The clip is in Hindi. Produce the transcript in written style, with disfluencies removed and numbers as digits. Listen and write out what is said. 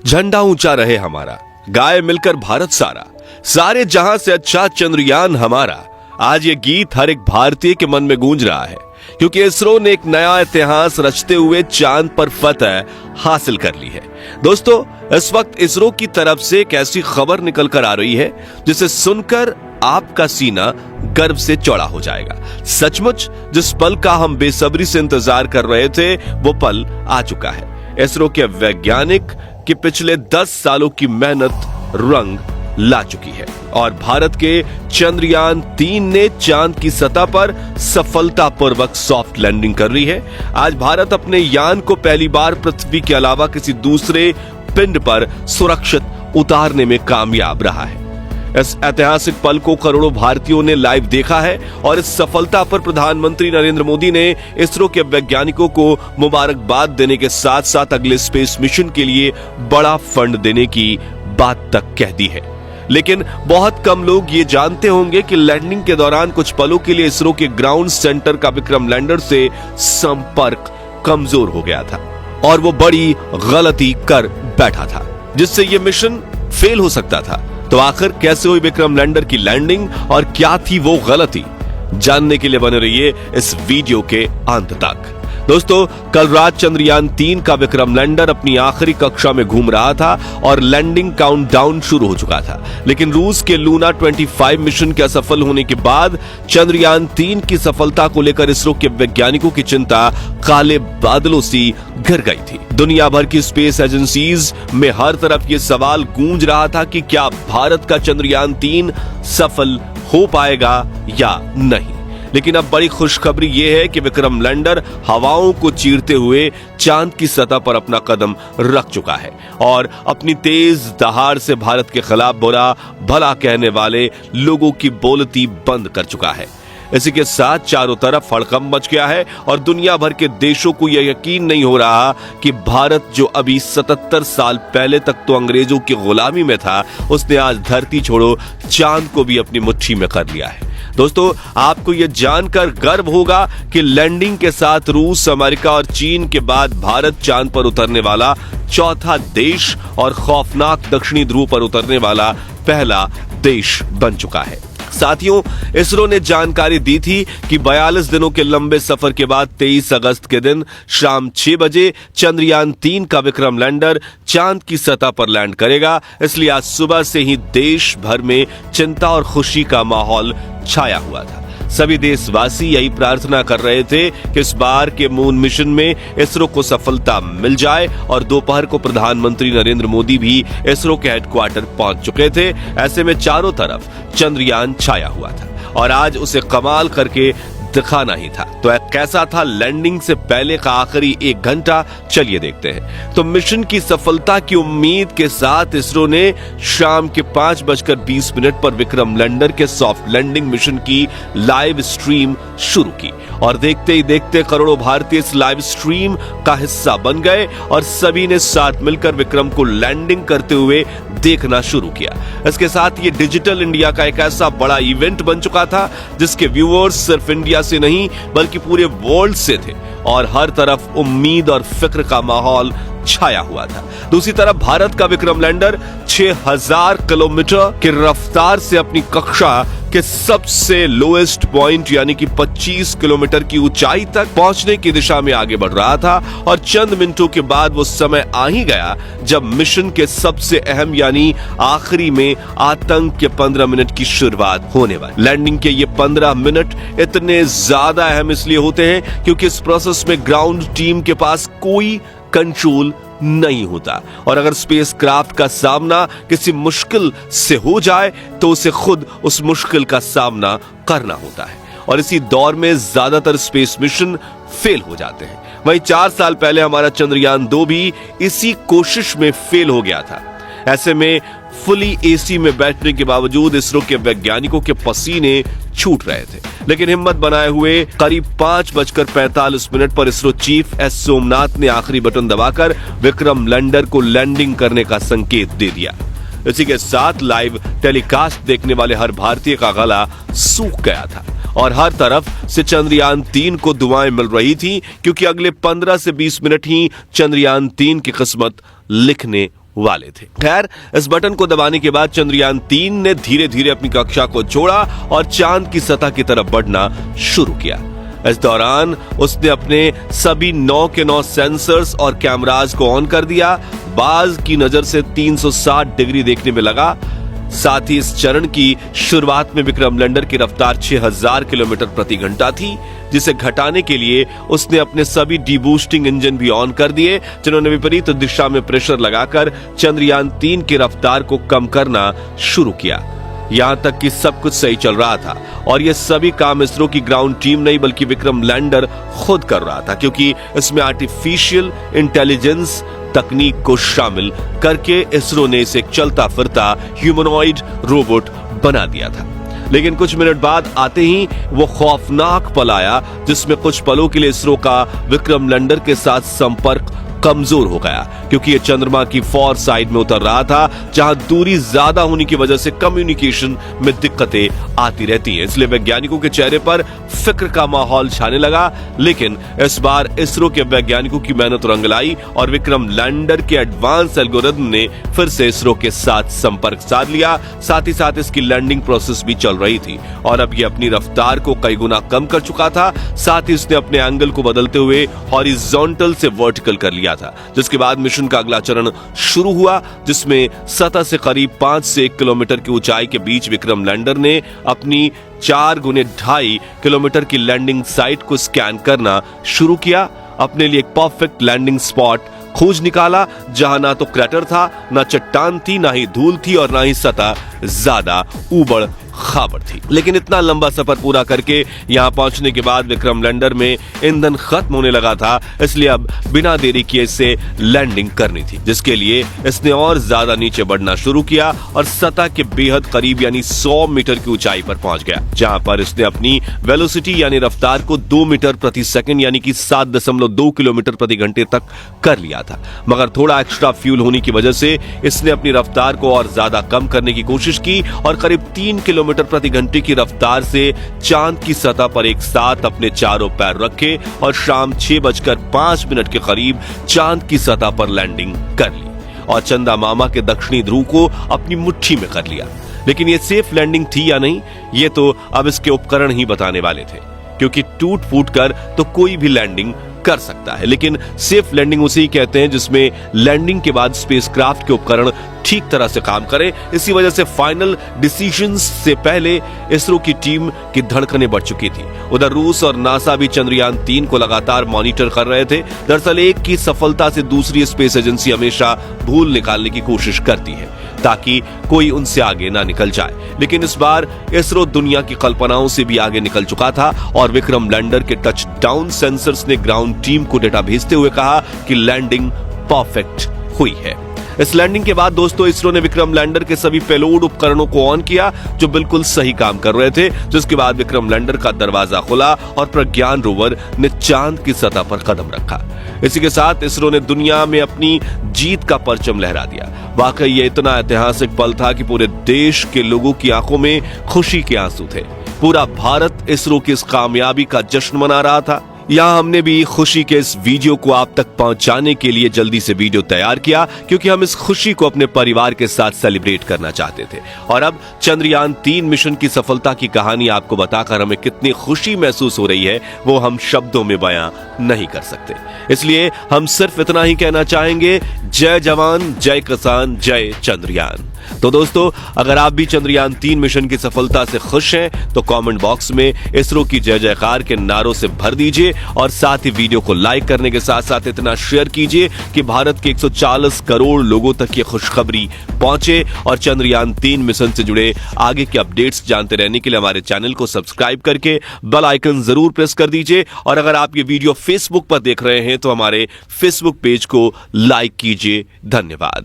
झंडा ऊंचा रहे हमारा, गाए मिलकर भारत सारा, सारे जहां से अच्छा चंद्रयान हमारा। आज ये गीत हर एक भारतीय के मन में गूंज रहा है, क्योंकि इसरो ने एक नया इतिहास रचते हुए चांद पर फतह हासिल कर ली है। दोस्तों, इस वक्त इसरो की तरफ से एक ऐसी खबर निकल कर आ रही है जिसे सुनकर आपका सीना गर्व से चौड़ा हो जाएगा। सचमुच जिस पल का हम बेसब्री से इंतजार कर रहे थे, वो पल आ चुका है। इसरो के वैज्ञानिक की पिछले 10 सालों की मेहनत रंग ला चुकी है और भारत के चंद्रयान 3 ने चांद की सतह पर सफलतापूर्वक सॉफ्ट लैंडिंग कर ली है। आज भारत अपने यान को पहली बार पृथ्वी के अलावा किसी दूसरे पिंड पर सुरक्षित उतारने में कामयाब रहा है। इस ऐतिहासिक पल को करोड़ों भारतीयों ने लाइव देखा है और इस सफलता पर प्रधानमंत्री नरेंद्र मोदी ने इसरो के वैज्ञानिकों को मुबारकबाद देने के साथ साथ अगले स्पेस मिशन के लिए बड़ा फंड देने की बात तक कह दी है। लेकिन बहुत कम लोग ये जानते होंगे कि लैंडिंग के दौरान कुछ पलों के लिए इसरो के ग्राउंड सेंटर का विक्रम लैंडर से संपर्क कमजोर हो गया था और वो बड़ी गलती कर बैठा था, जिससे ये मिशन फेल हो सकता था। तो आखिर कैसे हुई विक्रम लैंडर की लैंडिंग और क्या थी वो गलती, जानने के लिए बने रहिए इस वीडियो के अंत तक। दोस्तों, कल रात चंद्रयान 3 का विक्रम लैंडर अपनी आखिरी कक्षा में घूम रहा था और लैंडिंग काउंटडाउन शुरू हो चुका था। लेकिन रूस के लूना 25 मिशन के असफल होने के बाद चंद्रयान 3 की सफलता को लेकर इसरो के वैज्ञानिकों की चिंता काले बादलों सी घिर गई थी। दुनिया भर की स्पेस एजेंसीज में हर तरफ ये सवाल गूंज रहा था कि क्या भारत का चंद्रयान 3 सफल हो पाएगा या नहीं। लेकिन अब बड़ी खुशखबरी यह है कि विक्रम लैंडर हवाओं को चीरते हुए चांद की सतह पर अपना कदम रख चुका है और अपनी तेज दहाड़ से भारत के खिलाफ बुरा भला कहने वाले लोगों की बोलती बंद कर चुका है। इसी के साथ चारों तरफ हड़कंप मच गया है और दुनिया भर के देशों को यह यकीन नहीं हो रहा कि भारत, जो अभी 77 साल पहले तक तो अंग्रेजों की गुलामी में था, उसने आज धरती छोड़ो चांद को भी अपनी मुट्ठी में कर लिया है। दोस्तों, आपको यह जानकर गर्व होगा कि लैंडिंग के साथ रूस, अमेरिका और चीन के बाद भारत चांद पर उतरने वाला चौथा देश और खौफनाक दक्षिणी ध्रुव पर उतरने वाला पहला देश बन चुका है। साथियों, इसरो ने जानकारी दी थी कि 42 दिनों के लंबे सफर के बाद 23 अगस्त के दिन शाम 6 बजे चंद्रयान 3 का विक्रम लैंडर चांद की सतह पर लैंड करेगा। इसलिए आज सुबह से ही देश भर में चिंता और खुशी का माहौल छाया हुआ था। सभी देशवासी यही प्रार्थना कर रहे थे कि इस बार के मून मिशन में इसरो को सफलता मिल जाए और दोपहर को प्रधानमंत्री नरेंद्र मोदी भी इसरो के हेडक्वार्टर पहुंच चुके थे। ऐसे में चारों तरफ चंद्रयान छाया हुआ था और आज उसे कमाल करके दिखाना ही था। तो कैसा था लैंडिंग से पहले का आखिरी 1 घंटा, चलिए देखते हैं। तो मिशन की सफलता की उम्मीद के साथ इसरो ने शाम के 5:20 पर विक्रम लैंडर के सॉफ्ट लैंडिंग मिशन की लाइव स्ट्रीम शुरू की और देखते ही देखते करोड़ों भारतीय इस लाइव स्ट्रीम का हिस्सा बन गए और सभी ने साथ मिलकर विक्रम को लैंडिंग करते हुए देखना शुरू किया। इसके साथ ये डिजिटल इंडिया का एक ऐसा बड़ा इवेंट बन चुका था जिसके व्यूअर्स सिर्फ इंडिया से नहीं बल्कि पूरे वर्ल्ड से थे और हर तरफ उम्मीद और फिक्र का माहौल छाया हुआ था। दूसरी तरफ भारत का विक्रम लैंडर 6000 किलोमीटर की रफ्तार से अपनी कक्षा के सबसे लोएस्ट पॉइंट यानी कि 25 किलोमीटर की ऊंचाई तक पहुंचने की दिशा में आगे बढ़ रहा था और चंद मिनटों के बाद वो समय आ ही गया जब मिशन के सबसे अहम यानी आखिरी में आतंक के 15 मिनट की शुरुआत होने वाली। लैंडिंग के ये 15 मिनट इतने ज्यादा अहम इसलिए होते हैं क्योंकि इस प्रोसेस में ग्राउंड टीम के पास कोई कंट्रोल नहीं होता और अगर स्पेसक्राफ्ट का सामना किसी मुश्किल से हो जाए तो उसे खुद उस मुश्किल का सामना करना होता है और इसी दौर में ज्यादातर स्पेस मिशन फेल हो जाते हैं। वहीं 4 साल पहले हमारा चंद्रयान 2 भी इसी कोशिश में फेल हो गया था। ऐसे में फुली एसी में बैठने के बावजूद इसरो के वैज्ञानिकों के पसीने छूट रहे थे, लेकिन हिम्मत बनाए हुए करीब 5:45 पर इसरो चीफ एस सोमनाथ ने आखिरी बटन दबाकर विक्रम लैंडर को लैंडिंग करने का संकेत दे दिया। इसी के साथ लाइव टेलीकास्ट देखने वाले हर भारतीय का गला सूख गया था और हर तरफ से चंद्रयान 3 को दुआएं मिल रही थी क्योंकि अगले 15 से 20 मिनट ही चंद्रयान 3 की किस्मत लिखने वाले थे। खैर, इस बटन को दबाने के बाद चंद्रयान 3 ने धीरे धीरे अपनी कक्षा को छोड़ा और चांद की सतह की तरफ बढ़ना शुरू किया। इस दौरान उसने अपने सभी 9 के 9 सेंसर्स और कैमराज को ऑन कर दिया। बाज की नजर से 360 डिग्री देखने में लगा। साथ ही इस चरण की शुरुआत में विक्रम लैंडर की रफ्तार 6000 किलोमीटर प्रति घंटा थी, जिसे घटाने के लिए उसने अपने सभी डीबूस्टिंग इंजन भी ऑन कर दिए, जिन्होंने विपरीत दिशा में प्रेशर लगाकर चंद्रयान 3 की रफ्तार को कम करना शुरू किया। यहां तक कि सब कुछ सही चल रहा था और यह सभी काम इसरो की ग्राउंड टीम नहीं बल्कि विक्रम लैंडर खुद कर रहा था, क्योंकि इसमें आर्टिफिशियल इंटेलिजेंस तकनीक को शामिल करके इसरो ने इसे एक चलता फिरता ह्यूमनॉइड रोबोट बना दिया था। लेकिन कुछ मिनट बाद आते ही वो खौफनाक पल आया जिसमें कुछ पलों के लिए इसरो का विक्रम लैंडर के साथ संपर्क कमजोर हो गया, क्योंकि ये चंद्रमा की फॉर साइड में उतर रहा था, जहां दूरी ज्यादा होने की वजह से कम्युनिकेशन में दिक्कतें आती रहती हैं। इसलिए वैज्ञानिकों के चेहरे पर फिक्र का माहौल छाने लगा। लेकिन इस बार इसरो के वैज्ञानिकों की मेहनत रंग लाई और विक्रम लैंडर के एडवांस एल्गोरिथम ने फिर से इसरो के साथ संपर्क साध लिया। साथ ही साथ इसकी लैंडिंग प्रोसेस भी चल रही थी और अब ये अपनी रफ्तार को कई गुना कम कर चुका था। साथ ही इसने अपने एंगल को बदलते हुए हॉरिजॉन्टल से वर्टिकल कर लिया था, जिसके बाद मिशन का अगला चरण शुरू हुआ, जिसमें सतह से करीब 5 से 1 किलोमीटर की ऊंचाई के बीच विक्रम लैंडर ने अपनी 4 गुने 2.5 किलोमीटर की लैंडिंग साइट को स्कैन करना शुरू किया। अपने लिए एक परफेक्ट लैंडिंग स्पॉट खोज निकाला, जहां ना तो क्रैटर था, ना चट्टान थी, ना ही धूल थी और ना ही सतह ज्यादा ऊबड़ खाबड़ थी। लेकिन इतना लंबा सफर पूरा करके यहां पहुंचने के बाद विक्रम लैंडर में ईंधन खत्म होने लगा था, इसलिए अब बिना देरी किए इसे लैंडिंग करनी थी, जिसके लिए इसने और ज्यादा नीचे बढ़ना शुरू किया और सतह के बेहद करीब यानी 100 मीटर की ऊंचाई पर पहुंच गया, जहां पर इसने अपनी वेलोसिटी यानी रफ्तार को 2 मीटर प्रति सेकंड यानी कि 7.2 किलोमीटर प्रति घंटे तक कर लिया था। मगर थोड़ा एक्स्ट्रा फ्यूल होने की वजह से इसने अपनी रफ्तार को और ज्यादा कम करने की कोशिश की और करीब 3 किलोमीटर प्रति घंटे की रफ्तार से चांद की सतह पर एक साथ अपने चारों पैर रखे और शाम 6:05 के करीब चांद की सतह पर लैंडिंग कर ली और चंदा मामा के दक्षिणी ध्रुव को अपनी मुट्ठी में कर लिया। लेकिन यह सेफ लैंडिंग थी या नहीं, ये तो अब इसके उपकरण ही बताने वाले थे, क्योंकि टूट फूट कर तो कोई भी लैंडिंग कर सकता है, लेकिन सेफ लैंडिंग उसे ही कहते हैं जिसमें लैंडिंग के बाद स्पेसक्राफ्ट के उपकरण ठीक तरह से काम करें। इसी वजह से फाइनल डिसीजंस से पहले इसरो की टीम की धड़कनें बढ़ चुकी थी। उधर रूस और नासा भी चंद्रयान 3 को लगातार मॉनिटर कर रहे थे। दरअसल एक की सफलता से दूसरी स्पेस एजेंसी हमेशा भूल निकालने की कोशिश करती है ताकि कोई उनसे आगे ना निकल जाए, लेकिन इस बार इसरो दुनिया की कल्पनाओं से भी आगे निकल चुका था और विक्रम लैंडर के टच डाउन सेंसर्स ने ग्राउंड टीम को डेटा भेजते हुए कहा कि लैंडिंग परफेक्ट हुई है। इस लैंडिंग के बाद दोस्तों इसरो ने विक्रम लैंडर के सभी पेलोड उपकरणों को ऑन किया जो बिल्कुल सही काम कर रहे थे, जिसके बाद विक्रम लैंडर का दरवाजा खुला और प्रज्ञान रोवर ने चांद की सतह पर कदम रखा। इसी के साथ इसरो ने दुनिया में अपनी जीत का परचम लहरा दिया। वाकई ये इतना ऐतिहासिक पल था कि पूरे देश के लोगों की आंखों में खुशी के आंसू थे। पूरा भारत इसरो की इस कामयाबी का जश्न मना रहा था। यहाँ हमने भी खुशी के इस वीडियो को आप तक पहुंचाने के लिए जल्दी से वीडियो तैयार किया, क्योंकि हम इस खुशी को अपने परिवार के साथ सेलिब्रेट करना चाहते थे। और अब चंद्रयान 3 मिशन की सफलता की कहानी आपको बताकर हमें कितनी खुशी महसूस हो रही है वो हम शब्दों में बयां नहीं कर सकते। इसलिए हम सिर्फ इतना ही कहना चाहेंगे, जय जवान, जय किसान, जय चंद्रयान। तो दोस्तों, अगर आप भी चंद्रयान 3 मिशन की सफलता से खुश हैं तो कमेंट बॉक्स में इसरो की जय जयकार के नारों से भर दीजिए और साथ ही वीडियो को लाइक करने के साथ साथ इतना शेयर कीजिए कि भारत के 140 करोड़ लोगों तक ये खुशखबरी पहुंचे। और चंद्रयान 3 मिशन से जुड़े आगे के अपडेट्स जानते रहने के लिए हमारे चैनल को सब्सक्राइब करके बेल आइकन जरूर प्रेस कर दीजिए। और अगर आप ये वीडियो फेसबुक पर देख रहे हैं तो हमारे फेसबुक पेज को लाइक कीजिए। धन्यवाद।